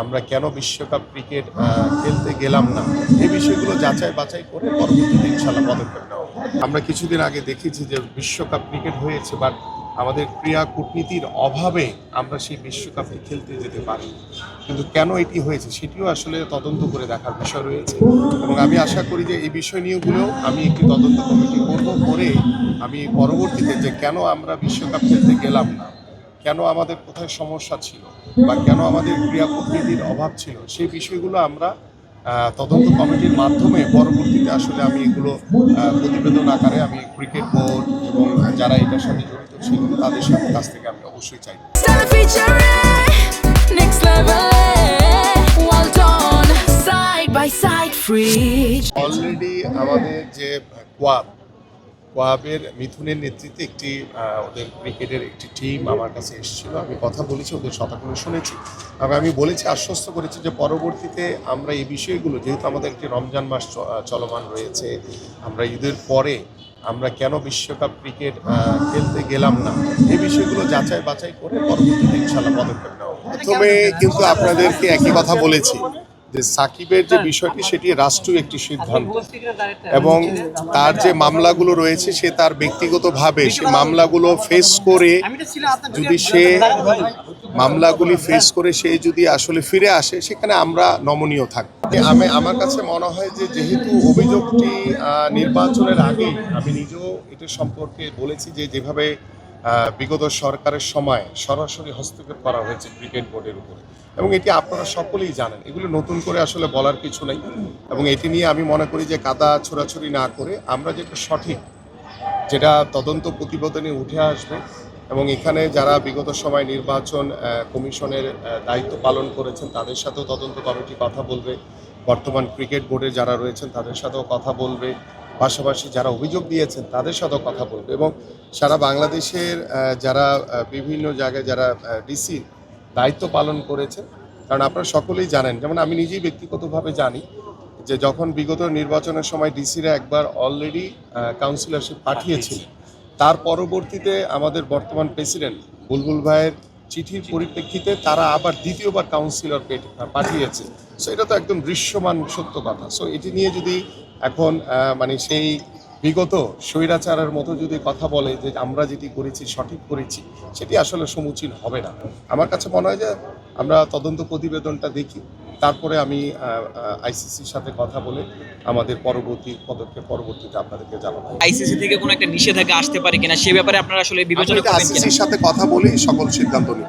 আমরা কেন বিশ্বকাপ ক্রিকেট খেলতে গেলাম না, এই বিষয়গুলো যাচাই বাছাই করে পরবর্তীতে ইনশাল্লাহ পদক্ষেপ নেওয়া হবে। আমরা কিছুদিন আগে দেখেছি যে বিশ্বকাপ ক্রিকেট হয়েছে, বাট আমাদের ক্রীড়া কূটনীতির অভাবে আমরা সেই বিশ্বকাপে খেলতে যেতে পারি। কিন্তু কেন এটি হয়েছে সেটিও আসলে তদন্ত করে দেখার বিষয় রয়েছে, এবং আমি আশা করি যে এই বিষয় নিয়েগুলো আমি একটি তদন্ত কমিটি করে আমি পরবর্তীতে যে কেন আমরা বিশ্বকাপ খেলতে গেলাম না, কেন আমাদের কোথায় সমস্যা ছিল বা কেন আমাদের ক্রীড়া কূটনীতির অভাব ছিল, সেই বিষয়গুলো আমরা তদন্ত কমিটির মাধ্যমে পরবর্তীতে আসলে আমি এগুলো প্রতিবেদন আকারে আমি ক্রিকেট বোর্ড এবং যারা এটার সাথে জড়িত ছিল তাদের কাছ থেকে আমি অবশ্যই চাই। অলরেডি আমাদের যে কোয়াবের মিথুনের নেতৃত্বে একটি ওদের ক্রিকেটের একটি টিম আমার কাছে এসেছিল। আমি কথা বলেছি, ওদের কথাগুলো শুনেছি, তবে আমি বলেছি, আশ্বস্ত করেছি যে পরবর্তীতে আমরা এই বিষয়গুলো, যেহেতু আমাদের একটি রমজান মাস চলমান রয়েছে, আমরা ঈদের পরে আমরা কেন বিশ্বকাপ ক্রিকেট খেলতে গেলাম না, এই বিষয়গুলো যাচাই বাছাই করে পরবর্তীতে ইনশাল্লাহ পদক্ষেপ নেওয়া হবে। প্রথমে কিন্তু আপনাদেরকে একই কথা বলেছি যে সাকিবের যে বিষয়টি সেটি রাষ্ট্রীয় একটি সিদ্ধান্ত, এবং তার যে মামলাগুলো রয়েছে সে তার ব্যক্তিগতভাবে সে মামলাগুলো ফেস করে যদি সে যদি আসলে ফিরে আসে, সেখানে আমরা নমনীয় থাকব। আমার কাছে মনে হয় যে যেহেতু অভিযোগটি নির্বাচনের আগেই আমি নিজেও এটা সম্পর্কে বলেছি যে যেভাবে বিগত সরকারের সময় সরাসরি হস্তক্ষেপ করা হয়েছে ক্রিকেট বোর্ডের উপরে, এবং এটি আপনারা সকলেই জানেন, এগুলো নতুন করে আসলে বলার কিছু নেই। এবং এটি নিয়ে আমি মনে করি যে কাদা ছোড়াছুড়ি না করে আমরা যেটা সঠিক, যেটা তদন্ত প্রতিবেদনে উঠে আসবে, এবং এখানে যারা বিগত সময় নির্বাচন কমিশনের দায়িত্ব পালন করেছেন তাদের সাথেও তদন্ত কমিটি কথা বলবে, বর্তমান ক্রিকেট বোর্ডে যারা রয়েছেন তাদের সাথেও কথা বলবে, পাশাপাশি যারা অভিযোগ দিয়েছেন তাদের সাথেও কথা বলবে, এবং সারা বাংলাদেশের যারা বিভিন্ন জায়গায় যারা ডিসি দায়িত্ব পালন করেছেন, কারণ আপনারা সকলেই জানেন, যেমন আমি নিজেই ব্যক্তিগতভাবে জানি যে যখন বিগত নির্বাচনের সময় ডিসিরা একবার অলরেডি কাউন্সিলরশিপ পাঠিয়েছিলেন, তার পরবর্তীতে আমাদের বর্তমান প্রেসিডেন্ট বুলবুল ভাইয়ের চিঠির পরিপ্রেক্ষিতে তারা আবার দ্বিতীয়বার কাউন্সিলর পাঠিয়েছে। সো এটা তো একদম দৃশ্যমান সত্য কথা। সো এটি নিয়ে যদি এখন মানে সেই বিগত স্বৈরাচারের মতো যদি কথা বলে যে আমরা যেটি করেছি সঠিক করেছি, সেটি আসলে সমুচীন হবে না। আমার কাছে মনে হয় যে আমরা তদন্ত প্রতিবেদনটা দেখি, তারপরে আমি আইসিসির সাথে কথা বলে আমাদের পরবর্তী পদক্ষেপ পরবর্তীতে আপনাদেরকে জানাবো। আইসিসি থেকে কোনো একটা নিষেধাজ্ঞা আসতে পারে কিনা সে ব্যাপারে আপনারা আসলে বিবেচনা করবেন কিনা? আইসিসির সাথে কথা বলেই সকল সিদ্ধান্ত নিই।